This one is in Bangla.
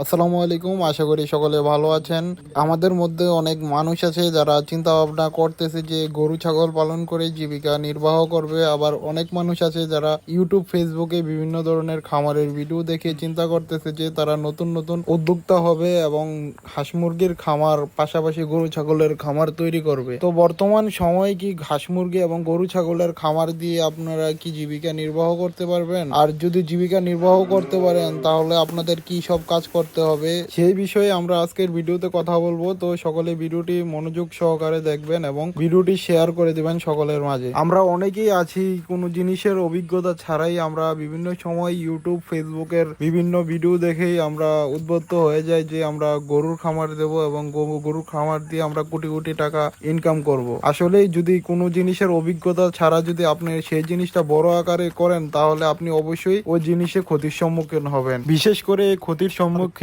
আসসালামু আলাইকুম, আশা করি সকলে ভালো আছেন। আমাদের মধ্যে অনেক মানুষ আছে যারা চিন্তা ভাবনা করতেছে যে গরু ছাগল পালন করে জীবিকা নির্বাহ করবে, আবার অনেক মানুষ আছে যারা ইউটিউব ফেসবুকে বিভিন্ন ধরনের খামারের ভিডিও দেখে চিন্তা করতেছে যে তারা নতুন নতুন উদ্যোক্তা হবে এবং হাঁস মুরগির খামার পাশাপাশি গরু ছাগলের খামার তৈরি করবে। তো বর্তমান সময়ে কি হাঁস মুরগি এবং গরু ছাগলের খামার দিয়ে আপনারা কি জীবিকা নির্বাহ করতে পারবেন? আর যদি জীবিকা নির্বাহ করতে পারেন তাহলে আপনাদের কি সব কাজ করতে হবে সেই বিষয়ে আমরা আজকের ভিডিওতে কথা বলবো। তো সকলে ভিডিওটি মনোযোগ সহকারে দেখবেন এবং ভিডিওটি শেয়ার করে দিবেন সকলের মাঝে। আমরা অনেকেই আছি কোনো জিনিসের অভিজ্ঞতা ছাড়াই আমরা বিভিন্ন সময় ইউটিউব ফেসবুকের বিভিন্ন ভিডিও দেখেই আমরা উদ্বুদ্ধ হয়ে যাই যে আমরা গরুর খামার দেব এবং গরুর খামার দিয়ে আমরা কোটি কোটি টাকা ইনকাম করব। আসলে যদি কোনো জিনিসের অভিজ্ঞতা ছাড়া যদি আপনি সেই জিনিসটা বড় আকারে করেন তাহলে আপনি অবশ্যই ওই জিনিসে ক্ষতির সম্মুখীন হবেন। বিশেষ করে এই ক্ষতির সম্মুখীন